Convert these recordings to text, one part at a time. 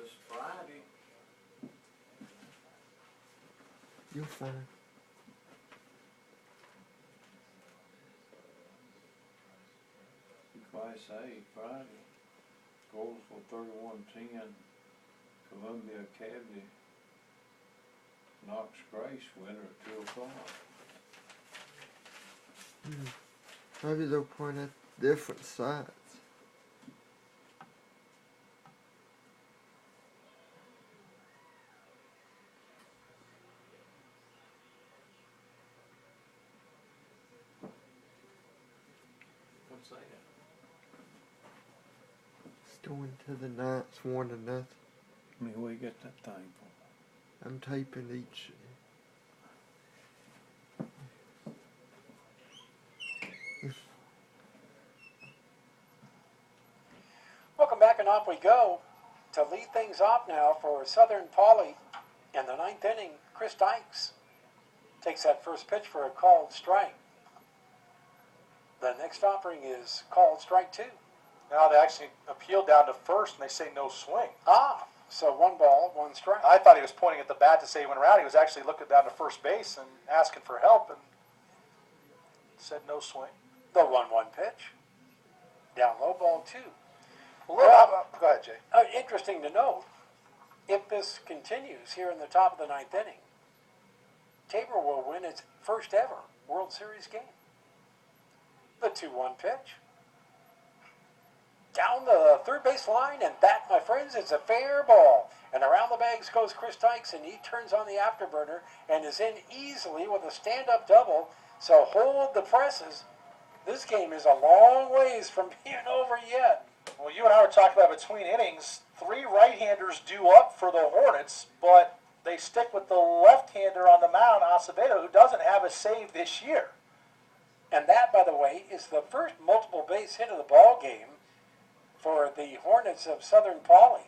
was Friday. You're fine. Class A Friday. Goldsville 31-10. Columbia Academy. Knox Grace winner at 2 o'clock. Maybe they're playing at different sites. What's that? It's going to the Knights 1-0. I mean, where you get that thing from? I'm taping each. Welcome back, and off we go. To lead things off now for Southern Poly in the 9th inning, Chris Dykes takes that first pitch for a called strike. The next offering is called strike 2. Now they actually appealed down to first, and they say no swing. So 1 ball, 1 strike. I thought he was pointing at the bat to say he went around. He was actually looking down to first base and asking for help, and said no swing. The 1-1 pitch. Down low, ball 2. Go ahead, Jay. Interesting to note, if this continues here in the top of the 9th inning, Tabor will win its first ever World Series game. The 2-1 pitch. Down the third base line, and that, my friends, is a fair ball. And around the bags goes Chris Dykes, and he turns on the afterburner and is in easily with a stand-up double. So hold the presses. This game is a long ways from being over yet. Well, you and I were talking about between innings, 3 right-handers due up for the Hornets, but they stick with the left-hander on the mound, Acevedo, who doesn't have a save this year. And that, by the way, is the first multiple base hit of the ball game for the Hornets of Southern Poly.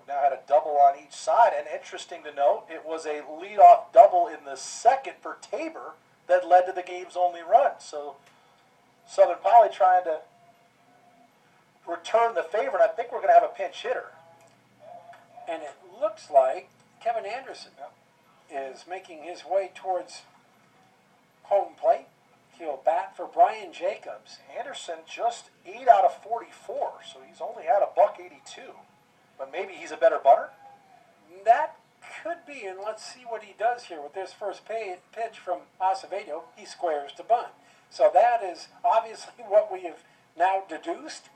Now had a double on each side, and interesting to note, it was a leadoff double in the second for Tabor that led to the game's only run. So Southern Poly trying to return the favor, and I think we're going to have a pinch hitter. And it looks like Kevin Anderson is making his way towards home plate. He'll bat for Brian Jacobs. Anderson just 8 out of 44, so he's only had a .182. But maybe he's a better bunter? That could be, and let's see what he does here with this first pitch from Acevedo. He squares to bunt. So that is obviously what we have now deduced.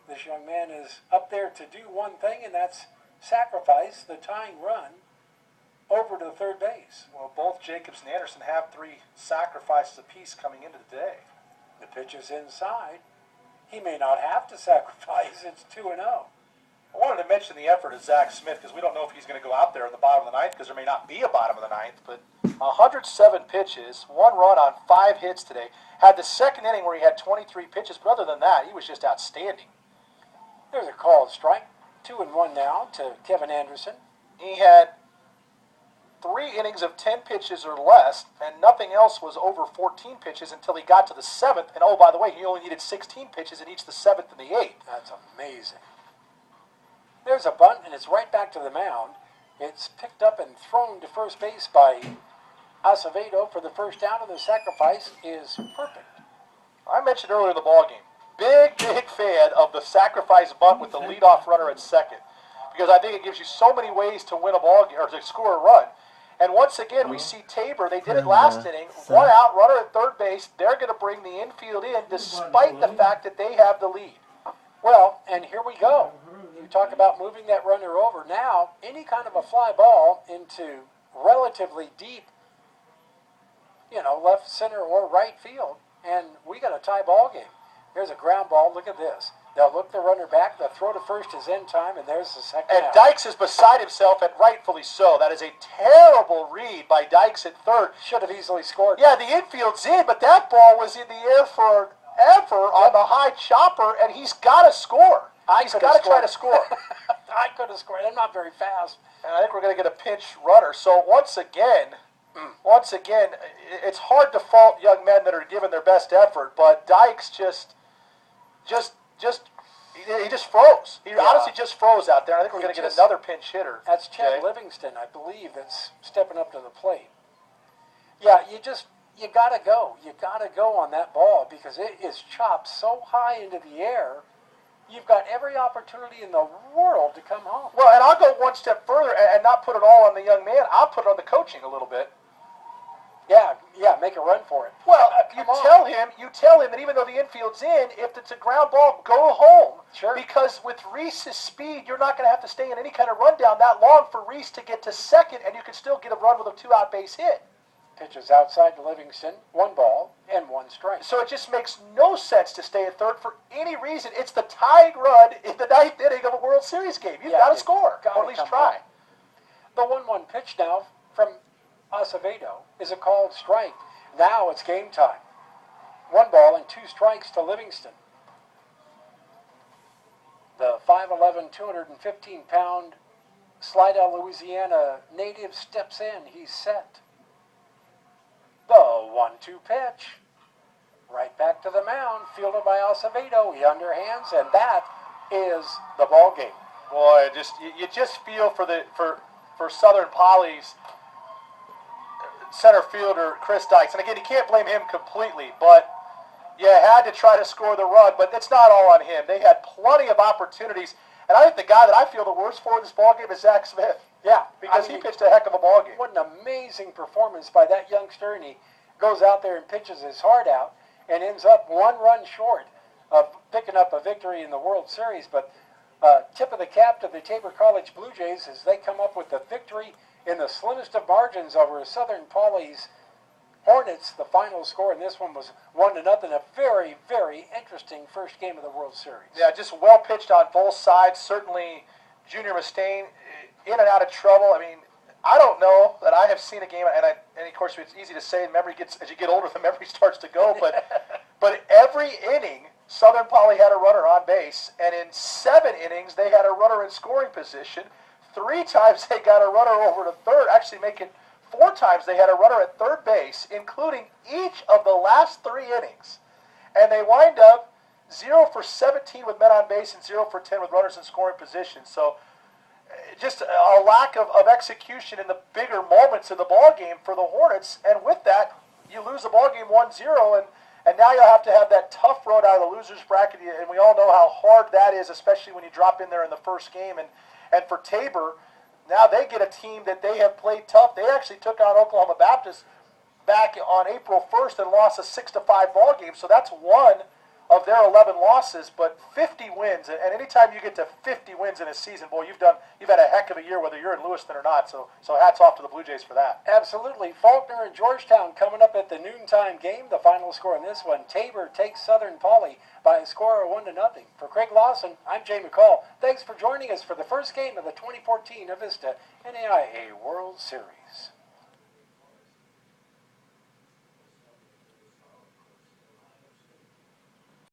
This young man is up there to do one thing, and that's sacrifice the tying run over to third base. Well, both Jacobs and Anderson have 3 sacrifices apiece coming into the day. The pitch is inside. He may not have to sacrifice. It's 2-0. I wanted to mention the effort of Zach Smith because we don't know if he's going to go out there in the bottom of the 9th because there may not be a bottom of the 9th. But 107 pitches, 1 run on 5 hits today. Had the second inning where he had 23 pitches, but other than that, he was just outstanding. There's a called strike. 2-1 now to Kevin Anderson. He had 3 innings of 10 pitches or less, and nothing else was over 14 pitches until he got to the 7th. And oh, by the way, he only needed 16 pitches in each the 7th and the 8th. That's amazing. There's a bunt, and it's right back to the mound. It's picked up and thrown to first base by Acevedo for the first down, and the sacrifice is perfect. I mentioned earlier in the ballgame, big fan of the sacrifice bunt with the leadoff runner at second, because I think it gives you so many ways to win a ball game or to score a run. And once again, we see Tabor. They did it last inning. 1 out, runner at third base. They're going to bring the infield in despite the fact that they have the lead. Well, and here we go. You talk about moving that runner over. Now, any kind of a fly ball into relatively deep, left, center, or right field, and we got a tie ball game. Here's a ground ball. Look at this. They'll look the runner back. The throw to first is in time, and there's the second And out. Dykes is beside himself, and rightfully so. That is a terrible read by Dykes at third. Should have easily scored. Yeah, the infield's in, but that ball was in the air forever on the high chopper, and he's got to score. He's got to try to score. I could have scored. I'm not very fast. And I think we're going to get a pinch runner. So once again, it's hard to fault young men that are giving their best effort, but Dykes just he just froze. He Yeah. honestly just froze out there. I think we're He going to get just- another pinch hitter. That's Chet Jay. Livingston, I believe, that's stepping up to the plate. Yeah, you gotta go. You gotta go on that ball because it is chopped so high into the air. You've got every opportunity in the world to come home. Well, and I'll go one step further and not put it all on the young man. I'll put it on the coaching a little bit. Yeah, make a run for it. Well, you Come on. tell him that even though the infield's in, if it's a ground ball, go home. Sure. Because with Reese's speed, you're not going to have to stay in any kind of rundown that long for Reese to get to second, and you can still get a run with a 2-out base hit. Pitches outside to Livingston, 1 ball and 1 strike. So it just makes no sense to stay at third for any reason. It's the tying run in the 9th inning of a World Series game. You've got to score, gotta or at least come try. home. The 1-1 pitch now from Acevedo is a called strike. Now it's game time. 1 ball and 2 strikes to Livingston. The 5'11", 215-pound Slidell, Louisiana native steps in. He's set. The 1-2 pitch. Right back to the mound, fielded by Acevedo. He underhands, and that is the ball game. Boy, you just feel for Southern Poly's center fielder Chris Dykes, and again, you can't blame him completely, but you had to try to score the run. But it's not all on him. They had plenty of opportunities, and I think the guy that I feel the worst for in this ball game is Zach Smith. Yeah, Because I mean, he pitched a heck of a ball game. what an amazing performance by that youngster, and he goes out there and pitches his heart out and ends up 1 run short of picking up a victory in the World Series. But tip of the cap to the Tabor College Blue Jays as they come up with the victory in the slimmest of margins over Southern Poly's Hornets. The final score in this one was 1-0. A very, very interesting first game of the World Series. Yeah, just well pitched on both sides. Certainly, Junior Mustaine in and out of trouble. I mean, I don't know that I have seen a game, and of course it's easy to say. Memory gets as you get older, the memory starts to go. But every inning, Southern Poly had a runner on base, and in 7 innings they had a runner in scoring position. 3 times they got a runner over to third. Actually, make it 4 times they had a runner at third base, including each of the last 3 innings. And they wind up 0 for 17 with men on base and 0 for 10 with runners in scoring position. So just a lack of execution in the bigger moments of the ball game for the Hornets. And with that, you lose the ball game 1-0, and now you'll have to have that tough road out of the losers bracket. And we all know how hard that is, especially when you drop in there in the first game. And for Tabor, now they get a team that they have played tough. They actually took out Oklahoma Baptist back on April 1st and lost a 6-5 ball game. So that's 1 of their 11 losses, but 50 wins. And anytime you get to 50 wins in a season, boy, you've had a heck of a year, whether you're in Lewiston or not. So hats off to the Blue Jays for that. Absolutely. Faulkner and Georgetown coming up at the noontime game. The final score in this one, Tabor takes Southern Poly by a score of 1-0. For Craig Lawson, I'm Jay McCall. Thanks for joining us for the first game of the 2014 Avista NAIA World Series.